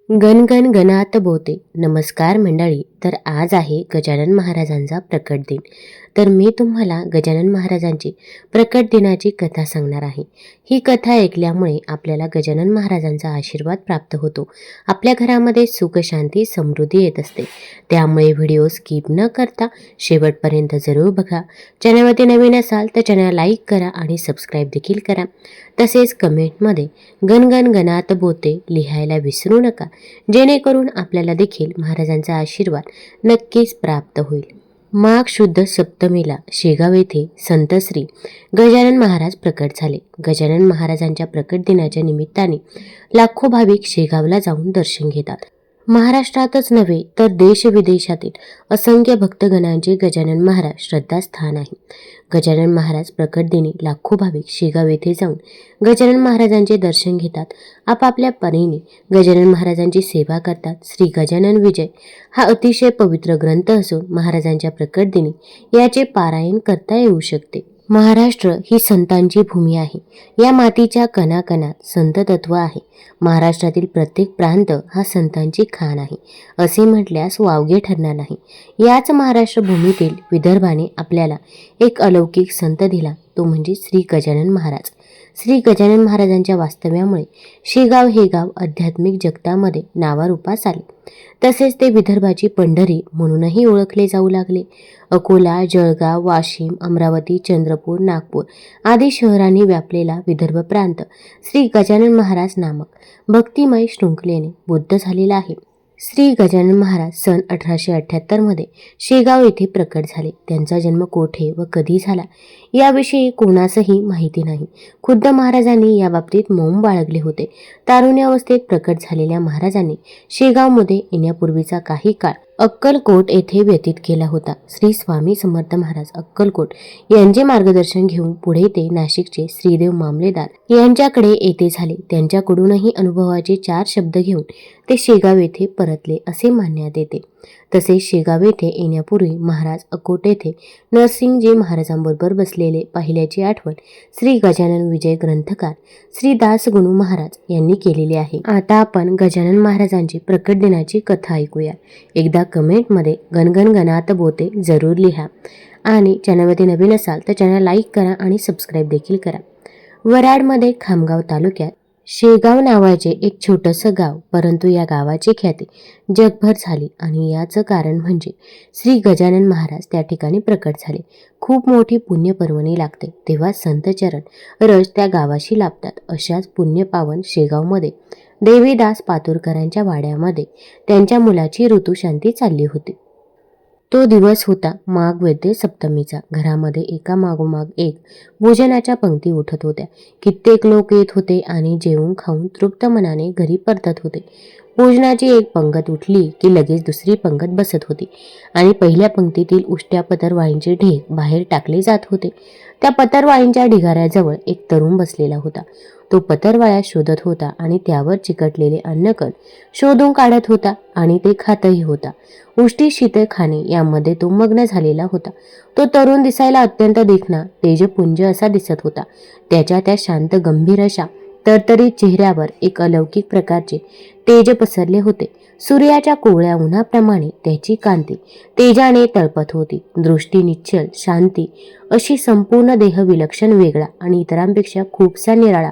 गण गणात बोते. नमस्कार मंडळी. तर आज आहे गजानन महाराजांचा प्रकट दिन. तर मी तुम्हाला गजानन महाराजांची प्रकट दिनाची कथा सांगणार आहे. ही कथा ऐकल्यामुळे आपल्याला गजानन महाराजांचा आशीर्वाद प्राप्त होतो. आपल्या घरामध्ये सुख, शांती, समृद्धी येत असते. त्यामुळे व्हिडिओ स्किप न करता शेवटपर्यंत जरूर बघा. चॅनलमध्ये नवीन असाल तर चॅनल लाईक करा आणि सबस्क्राईब देखील करा. तसेच कमेंटमध्ये गण गणात बोते लिहायला विसरू नका, जेणेकरून आपल्याला देखील महाराजांचा आशीर्वाद नक्कीच प्राप्त होईल. माघ शुद्ध सप्तमीला शेगाव येथे संत श्री गजानन महाराज प्रकट झाले. गजानन महाराजांच्या प्रकट दिनाच्या निमित्ताने लाखो भाविक शेगावला जाऊन दर्शन घेतात. महाराष्ट्रातच नव्हे तर देश विदेशातील असंख्य भक्तगणांचे गजानन महाराज श्रद्धास्थान आहे. गजानन महाराज प्रकट दिनी लाखो भाविक शेगाव येथे जाऊन गजानन महाराजांचे दर्शन घेतात. आपापल्या परीने गजानन महाराजांची सेवा करतात. श्री गजानन विजय हा अतिशय पवित्र ग्रंथ असून महाराजांच्या प्रकट दिनी याचे पारायण करता येऊ शकते. महाराष्ट्र ही संतांची भूमी आहे. या मातीच्या कणाकणात संत तत्व आहे. महाराष्ट्रातील प्रत्येक प्रांत हा संतांची खाण आहे असे म्हटल्यास वावगे ठरणार नाही. याच महाराष्ट्र भूमीतील विदर्भाने आपल्याला एक अलौकिक संत दिला, तो म्हणजे श्री गजानन महाराज. श्री गजानन महाराजांच्या वास्तव्यामुळे शेगाव हे गाव आध्यात्मिक जगतामध्ये नावारूपास आले. तसेच ते विदर्भाची पंढरी म्हणूनही ओळखले जाऊ लागले. अकोला, जळगाव, वाशिम, अमरावती, चंद्रपूर, नागपूर आदी शहरांनी व्यापलेला विदर्भ प्रांत श्री गजानन महाराज नामक भक्तिमय शृंखलेने बुद्ध झालेला आहे. श्री गजानन महाराज सन 1878 मध्ये शेगाव येथे प्रकट झाले. त्यांचा जन्म कोठे व कधी झाला याविषयी कोणासही माहिती नाही. खुद्द महाराजांनी याबाबतीत मौन बाळगले होते. तारुण्यावस्थेत प्रकट झालेल्या महाराजांनी शेगावमध्ये येण्यापूर्वीचा काही काळ अक्कलकोट येथे व्यतीत केला होता. श्री स्वामी समर्थ महाराज अक्कलकोट यांचे मार्गदर्शन घेऊन पुढे ते नाशिकचे श्रीदेव मामलेदार यांच्याकडे येथे झाले. त्यांच्याकडूनही अनुभवाचे 4 शब्द घेऊन ते शेगाव येथे परतले असे मानण्यात येते. तसेच शेगाव येथे येण्यापूर्वी महाराज अकोट येथे नरसिंगजी महाराजांबरोबर बसलेले पाहिल्याची आठवण श्री गजानन विजय ग्रंथकार श्री दासगणू महाराज यांनी केलेली आहे. आता आपण गजानन महाराजांची प्रकट दिनाची कथा ऐकूया. एकदा कमेंटमध्ये गणगण गणात बोते जरूर लिहा आणि चॅनलमध्ये नवीन असाल तर चॅनल लाईक करा आणि सबस्क्राईब देखील करा. वराडमध्ये खामगाव तालुक्यात शेगाव नावाचे एक छोटंसं गाव, परंतु या गावाची ख्याती जगभर झाली आणि याचं कारण म्हणजे श्री गजानन महाराज त्या ठिकाणी प्रकट झाले. खूप मोठी पुण्यपर्वणी लागते तेव्हा संत चरण रज त्या गावाशी लाभतात. अशाच पुण्यपावन शेगावमध्ये देवीदास पातुरकरांच्या वाड्यामध्ये त्यांच्या मुलाची ऋतुशांती चालली होती. तो दिवस होता माघ वैद्य सप्तमीचा. घरामध्ये एका मागोमाग एक भोजनाच्या पंक्ती उठत होत्या. कित्येक लोक येत होते आणि जेवून खाऊन तृप्त मनाने घरी परतत होते. भोजनाची एक पंगत उठली की लगेच दुसरी पंगत बसत होती आणि पहिल्या पंक्तीतील उष्ट्या पतरवाळींचे ढीग बाहेर टाकले जात होते. त्या पतरवाळींच्या ढिगाऱ्याजवळ एक तरुण बसलेला होता. तो पतरवाळ्या शोधत होता आणि त्यावर चिकटलेले अन्नकण शोधून काढत होता आणि ते खातही होता. उष्टी शीतळ खाणे यामध्ये तो मग्न झालेला होता. तो तरुण दिसायला अत्यंत देखणा, तेजपुंज असा दिसत होता. त्याच्या त्या शांत गंभीर अशा तरतरीत चेहऱ्यावर एक अलौकिक प्रकारचे तेज पसरले होते. सूर्याच्या कोवळ्या उन्हाप्रमाणे त्याची कांती तेजाने तळपत होती. दृष्टी निश्चल, शांती अशी, संपूर्ण देह विलक्षण वेगळा आणि इतरांपेक्षा खूपसा निराळा,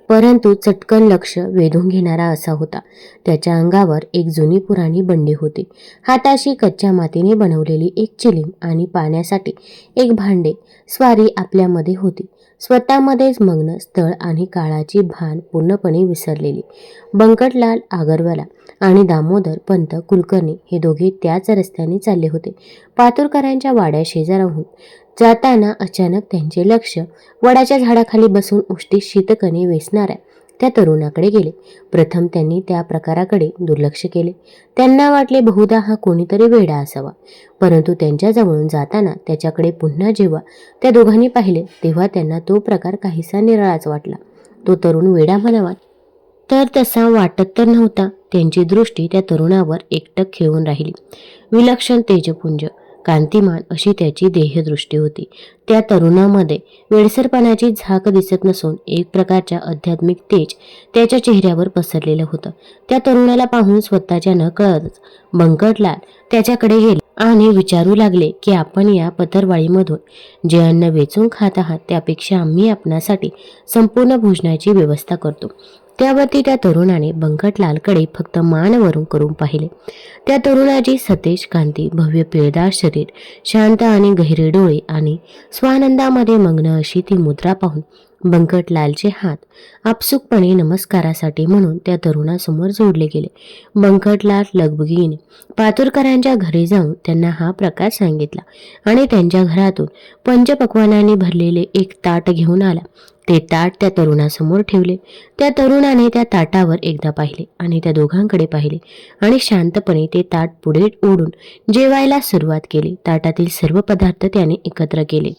परंतु चटकन लक्ष वेधून घेणारा असा होता. त्याच्या अंगावर एक जुनी पुराणी बंडी होती. हाताशी कच्च्या मातीने बनवलेली एक चिलीम आणि पाण्यासाठी एक भांडे. स्वारी आपल्यामध्ये होती. स्वतःमध्येच मग्न, स्थळ आणि काळाची भान पूर्णपणे विसरलेली. बंकटलाल आगरवाला आणि दामोदर पंत कुलकर्णी हे दोघे त्याच रस्त्याने चालले होते. पातुरकरांच्या वाड्या शेजाराहून जाताना अचानक त्यांचे लक्ष वडाच्या झाडाखाली बसून उष्टी शीतकणे वेचणाऱ्या त्या तरुणाकडे गेले. प्रथम त्यांनी त्या प्रकाराकडे दुर्लक्ष केले. त्यांना वाटले बहुधा हा कोणीतरी वेडा असावा. परंतु त्यांच्याजवळून जाताना त्याच्याकडे पुन्हा जेव्हा त्या दोघांनी पाहिले तेव्हा त्यांना तो प्रकार काहीसा निराळाच वाटला. तो तरुण वेडा म्हणावा तर तसा वाटत तर नव्हता. त्यांची दृष्टी त्या तरुणावर एकटक खिळून राहिली. विलक्षण तेजपुंज, कांतिमान अशी त्याची देहदृष्टी होती. त्या तरुणामध्ये वेडसरपणाची झाक दिसत नसून एक प्रकारच्या आध्यात्मिक तेज त्याच्या चेहऱ्यावर पसरलेलं होतं. त्या तरुणाला पाहून स्वतःच्या नकळतच बंकटलाल त्याच्याकडे गेले आणि विचारू लागले की आपण या पतरवाळीमधून जे अन्न वेचून खात आहात त्यापेक्षा आम्ही आपणासाठी संपूर्ण भोजनाची व्यवस्था करतो. त्यावरती त्या तरुणाने बंकटलालकडे फक्त मान वरून करून पाहिले. त्या तरुणाची सतेज कांती, भव्य पिळदार शरीर, शांत आणि गहिरे डोळे आणि स्वानंदामध्ये मग्न अशी ती मुद्रा पाहून बंकटलालचे हात आपसुकपणे नमस्कारासाठी म्हणून त्या तरुणासमोर जोडले गेले. बंकटलाल लगबगीने पातुरकरांच्या घरी जाऊन त्यांना हा प्रकार सांगितला आणि त्यांच्या घरातून पंचपक्वान्नांनी भरलेले एक ताट घेऊन आला. ते ताट त्या तरुणासमोर ठेवले. त्या तरुणाने त्या ताटावर एकदा पाहिले आणि त्या दोघांकडे पाहिले आणि शांतपणे ते ताट पुढे ओढून जेवायला सुरुवात केली. ताटातील सर्व पदार्थ त्याने एकत्र केले.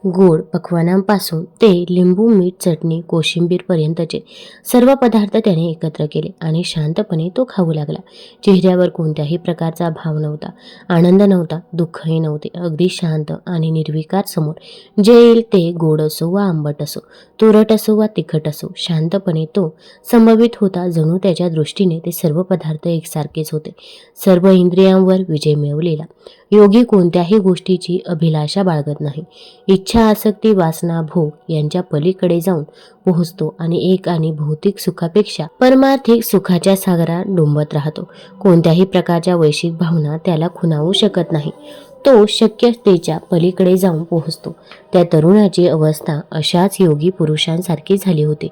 गोड पक्वान्नांपासून ते लिंबू, मीठ, चटणी, कोशिंबीर पर्यंतचे सर्व पदार्थ त्याने एकत्र केले आणि शांतपणे तो खाऊ लागला. चेहऱ्यावर कोणत्याही प्रकारचा भाव नव्हता, आनंद नव्हता, दुःखही नव्हते. अगदी शांत आणि निर्विकार समोर जे येईल ते गोड असो वा आंबट असो, तुरट असो वा तिखट असो, शांतपणे तो संभवित होता. जणू त्याच्या दृष्टीने ते सर्व पदार्थ एकसारखेच होते. सर्व इंद्रियांवर विजय मिळवलेला योगी कोणत्याही गोष्टीची अभिलाषा बाळगत नाही. इच्छा, आसक्ती, वासना, भोग यांच्या पलीकडे जाऊन पोहोचतो आणि एक आणि भौतिक सुखापेक्षा परमार्थिक सुखाच्या सागरात डुंबत राहतो. कोणत्याही प्रकारच्या वैश्विक भावना त्याला खुणावू शकत नाही. तो शक्यतेच्या पलीकडे जाऊन पोहोचतो. त्या तरुणाची अवस्था अशाच योगी पुरुषांसारखी झाली होती.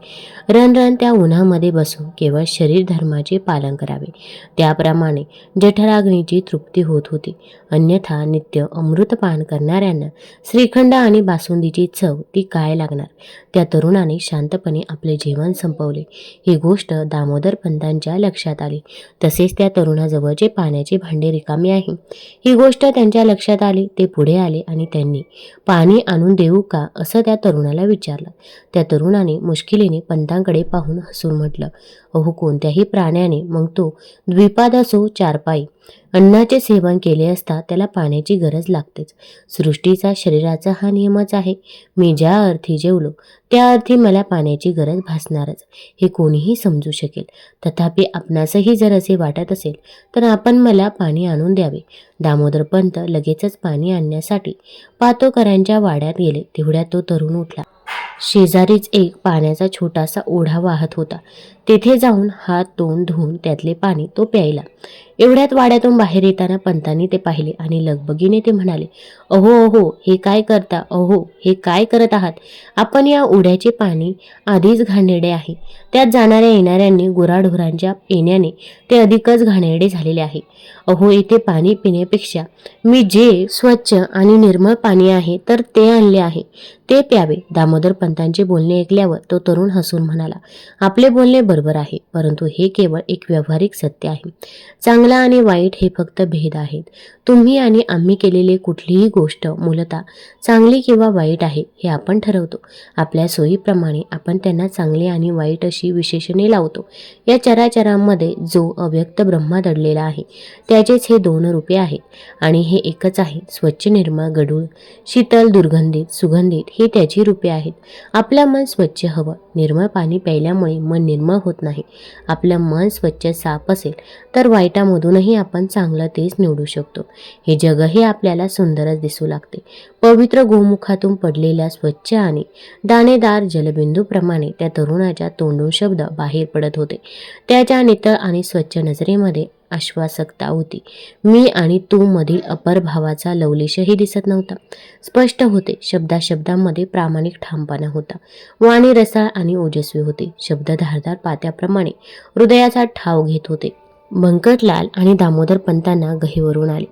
रणरण त्या उन्हामध्ये बसून केवळ शरीर धर्माचे पालन करावे त्याप्रमाणे जठराग्नीची तृप्ती होत होती. अन्यथा नित्य अमृतपान करणाऱ्यांना श्रीखंड आणि बासुंदीची चव ती काय लागणार. त्या तरुणाने शांतपणे आपले जेवण संपवले. ही गोष्ट दामोदर पंतांच्या लक्षात आली. तसेच त्या तरुणाजवळचे पाण्याचे भांडे रिकामे आहे ही गोष्ट त्यांच्या लक्षात आली. ते पुढे आले आणि त्यांनी पाणी आणून देऊ का असं त्या तरुणाला विचारलं. त्या तरुणाने मुश्किलीने पंतांकडे पाहून हसून म्हटलं, अहो, कोणत्याही प्राण्याने, मग तो द्विपाद असो चारपाई, अन्नाचे सेवन केले असता त्याला पाण्याची गरज लागतेच. सृष्टीचा, शरीराचा हा नियमच आहे. मी ज्या अर्थी जेवलो त्या अर्थी मला पाण्याची गरज भासणारच, हे कोणीही समजू शकेल. तथापि आपणासही जर असे वाटत असेल तर आपण मला पाणी आणून द्यावे. दामोदर पंत लगेचच पाणी आणण्यासाठी पातोकरांच्या वाड्यात गेले. तेवढ्यात तो तरुण उठला. शेजारीच एक पाण्याचा छोटासा ओढा वाहत होता. तेथे जाऊन हात तोंड धुवून त्यातले पाणी तो प्यायला. एवढ्यात वाड्यातून बाहेर येताना पंतांनी ते पाहिले आणि लगबगीने ते म्हणाले, अहो अहो, हे काय करता, अहो हे काय करत आहात. आपण या ओढ्याचे पाणी आधीच घाणेरडे आहे. त्यात जाणाऱ्या येणाऱ्यांनी गुराढोरांच्या येण्याने ते अधिकच घाणेरडे झालेले आहे. अहो, इथे पाणी पिण्यापेक्षा मी जे स्वच्छ आणि निर्मळ पाणी आहे तर ते आणले आहे, ते प्यावे. दामोदर पंतांचे बोलणे ऐकल्यावर तो तरुण हसून म्हणाला, आपले बोलणे बरोबर आहे, परंतु हे केवळ एक व्यावहारिक सत्य आहे. चांगला आणि वाईट हे फक्त भेद आहेत. तुम्ही आणि आम्ही केलेली कुठलीही गोष्ट मूलतः चांगली किंवा वाईट आहे हे आपण ठरवतो. आपल्या सोयीप्रमाणे आपण त्यांना चांगली आणि वाईट अशी विशेषणे लावतो. या चराचरांमध्ये जो अव्यक्त ब्रह्मा दडलेला आहे त्याचेच हे दोन रूपे आहेत आणि हे एकच आहे. स्वच्छ, निर्मळ, गढूळ, शीतल, दुर्गंधित, सुगंधित ही त्याची रूपे आहेत. आपलं मन स्वच्छ हवं. निर्मळ पाणी प्यायल्यामुळे मन निर्मळ होत नाही. आपलं मन स्वच्छ, साफ असेल तर वाईटामधूनही आपण चांगलं तेच निवडू शकतो. हे जगही आपल्याला सुंदरच दिसू लागते. पवित्र गोमुखातून पडलेल्या स्वच्छ आणि दाणेदार जलबिंदूप्रमाणे त्या तरुणाच्या तोंडून शब्द बाहेर पडत होते. त्याच्या नितळ आणि स्वच्छ नजरेमध्ये आश्वासकता होती. मी आणि तू मधील अपर भावाचा लवलेशही दिसत नव्हता. स्पष्ट होते. शब्दाशब्दांमध्ये प्रामाणिक ठामपणा होता. वाणी रसाळ आणि ओजस्वी होती. शब्द धारदार पात्याप्रमाणे हृदयाचा ठाव घेत होते. बंकटलाल आणि दामोदर पंतांना गहिवरून आले.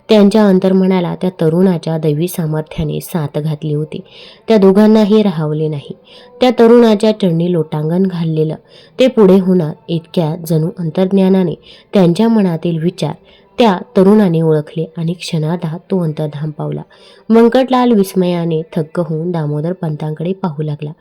त्यांच्या अंतर्मनाला त्या तरुणाच्या दैवी सामर्थ्याने साथ घातली होती. त्या दोघांनाही राहावले नाही. त्या तरुणाच्या चरणी लोटांगण घाललेलं ते पुढे होणार इतक्या जणू अंतर्ज्ञानाने त्यांच्या मनातील विचार त्या तरुणाने ओळखले आणि क्षणार्धात तो अंतर्धान पावला. व्यंकटलाल विस्मयाने थक्क होऊन दामोदर पंतांकडे पाहू लागला.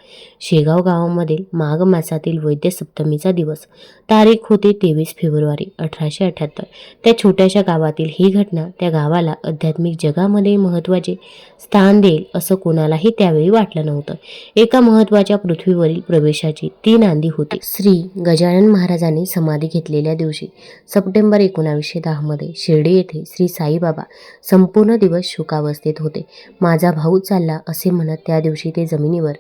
शेगाव गावामधील माघ मासातील वैद्य सप्तमीचा दिवस. तारीख होती 23 फेब्रुवारी 1878. त्या छोट्याशा गावातील ही घटना त्या गावाला आध्यात्मिक जगामध्ये महत्त्वाचे स्थान देईल असं कोणालाही त्यावेळी वाटलं नव्हतं. एका महत्त्वाच्या पृथ्वीवरील प्रवेशाची ती नांदी होती. श्री गजानन महाराजांनी समाधी घेतलेल्या दिवशी सप्टेंबर 1910 मध्ये शिर्डी येथे श्री साईबाबा संपूर्ण दिवस शोकावस्थेत होते. माझा भाऊ चालला असे म्हणत त्या दिवशी ते जमिनीवर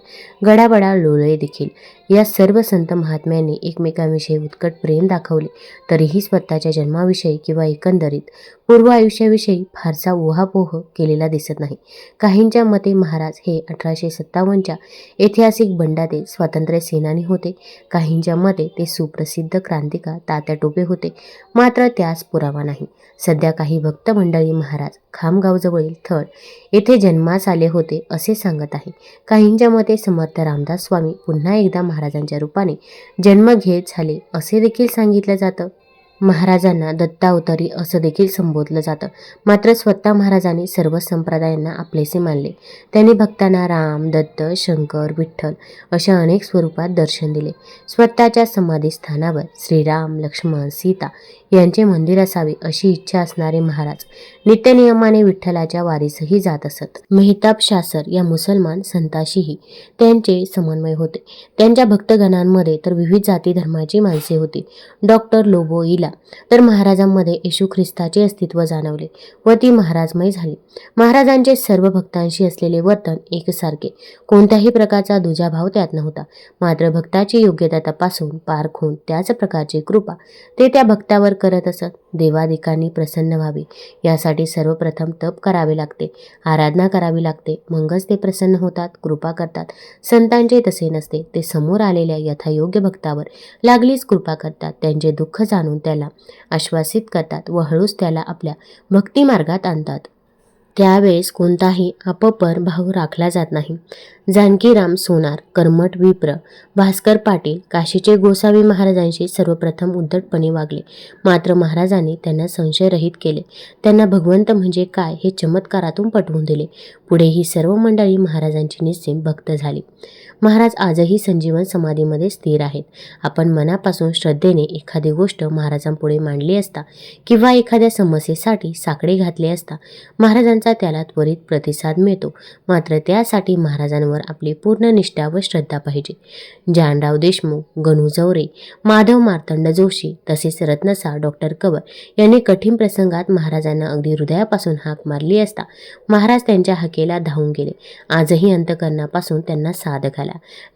गडाबडा लोळले देखील. या सर्व संत महात्म्यांनी एकमेकांविषयी उत्कट प्रेम दाखवले तरीही स्वतःच्या जन्माविषयी किंवा एकंदरीत पूर्व आयुष्याविषयी फारसा ऊहापोह केलेला दिसत नाही. काहींच्या मते महाराज हे 1857च्या ऐतिहासिक बंडातील स्वातंत्र्य सेनानी होते. काहींच्या मते ते सुप्रसिद्ध क्रांतिकार तात्या टोपे होते, मात्र त्यास पुरावा नाही. सध्या काही भक्त मंडळी महाराज खामगावजवळील थळ येथे जन्मास आले होते असे सांगत आहे. काहींच्या मते समर्थ रामदास स्वामी पुन्हा एकदा महाराजांच्या रूपाने जन्म घेत झाले असे देखील सांगितलं जातं. महाराजांना दत्तावतारी असं देखील संबोधलं जातं. मात्र स्वतः महाराजांनी सर्व संप्रदायांना आपलेसे मानले. त्यांनी भक्तांना राम, दत्त, शंकर, विठ्ठल अशा अनेक स्वरूपात दर्शन दिले. स्वतःच्या समाधीस्थानावर श्रीराम, लक्ष्मण, सीता यांचे मंदिर असावे अशी इच्छा असणारे महाराज नित्यनियमाने विठ्ठलाच्या वारीसही जात असत. मेहताब शासर या मुसलमान संताशीही त्यांचे समन्वय होते. त्यांच्या भक्तगणांमध्ये तर विविध जाती धर्माची माणसे होती. डॉक्टर लोबोईला तर महाराजांमध्ये येशू ख्रिस्ताचे अस्तित्व जाणवले व ती महाराजमय झाली. महाराजांचे सर्व भक्तांशी असलेले वर्तन एकसारखे, कोणत्याही प्रकारचा दुजाभाव त्यात नव्हता. मात्र भक्ताची योग्यता तपासून पारखून त्याच प्रकारची कृपा ते त्या भक्तावर करत असत. देवादिकांनी प्रसन्न व्हावे यासाठी सर्वप्रथम तप करावे लागते, आराधना करावी लागते, मगच ते प्रसन्न होतात, कृपा करतात. संतांचे तसे नसते. ते समोर आलेल्या यथायोग्य भक्तावर लागलीच कृपा करतात, त्यांचे दुःख जाणून त्याला आश्वासित करतात व हळूच त्याला आपल्या भक्तिमार्गात आणतात. त्यावेळेस कोणताही अपपर भाव राखला जात नाही. जानकीराम सोनार, कर्मठ विप्र, भास्कर पाटील काशीचे गोसावी महाराजांशी सर्वप्रथम उद्धटपणे वागले. मात्र महाराजांनी त्यांना संशयरहित केले. त्यांना भगवंत म्हणजे काय हे चमत्कारातून पटवून दिले. पुढे ही सर्व मंडळी महाराजांची निस्सीम भक्त झाली. महाराज आजही संजीवन समाधीमध्ये स्थिर आहेत. आपण मनापासून श्रद्धेने एखादी गोष्ट महाराजांपुढे मांडली असता किंवा एखाद्या समस्येसाठी साकडे घातले असता महाराजांचा त्याला त्वरित प्रतिसाद मिळतो. मात्र त्यासाठी महाराजांवर आपली पूर्ण निष्ठा व श्रद्धा पाहिजे. जानराव देशमुख, गणू जवरे, माधव मार्तंड जोशी तसेच रत्नसा डॉक्टर कवर यांनी कठीण प्रसंगात महाराजांना अगदी हृदयापासून हाक मारली असता महाराज त्यांच्या हाकेला धावून गेले. आजही अंतकरणापासून त्यांना साद घाला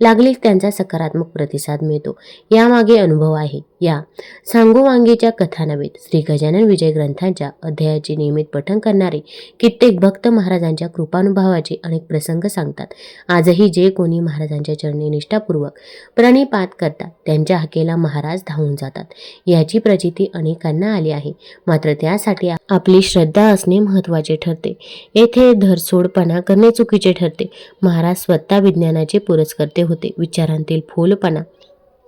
लागलीच त्यांचा सकारात्मक प्रतिसाद मिळतो. यामागे अनुभव आहे. या सांगोवांगीच्या कथा नव्हेत, श्री गजानन विजय ग्रंथांच्या अध्यायाचे नियमित पठण करणारे कित्येक भक्त महाराजांच्या कृपानुभवाचे अनेक प्रसंग सांगतात. आजही जे कोणी महाराजांच्या चरणी निष्ठापूर्वक प्रणिपात करतात त्यांच्या हाकेला महाराज धावून जातात. याची प्रचिती अनेकांना आली आहे. मात्र त्यासाठी आपली श्रद्धा असणे महत्त्वाचे ठरते. येथे धरसोडपणा करणे चुकीचे ठरते. महाराज स्वतः विज्ञानाचे पुरस्कर्ते होते. विचारांतील फोलपणा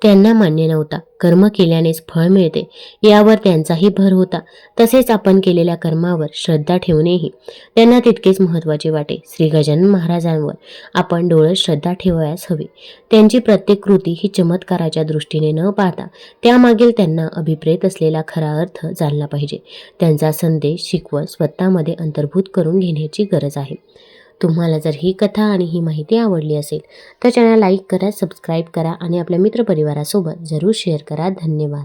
त्यांना मान्य नव्हता. कर्म केल्यानेच फळ मिळते यावर त्यांचाही भर होता. तसेच आपण केलेल्या कर्मावर श्रद्धा ठेवणेही त्यांना तितकेच महत्त्वाचे वाटे. श्री गजानन महाराजांवर आपण डोळत श्रद्धा ठेवायला हवी. त्यांची प्रत्येक कृती ही चमत्काराच्या दृष्टीने न पाहता त्यामागील त्यांना अभिप्रेत असलेला खरा अर्थ जाणला पाहिजे. त्यांचा संदेश शिकवण स्वतःमध्ये अंतर्भूत करून घेण्याची गरज आहे. तुम्हाला जर ही कथा आणि ही माहिती आवडली असेल तर चॅनल लाईक करा, सबस्क्राईब करा आणि आपल्या मित्रपरिवारासोबत जरूर शेअर करा. धन्यवाद.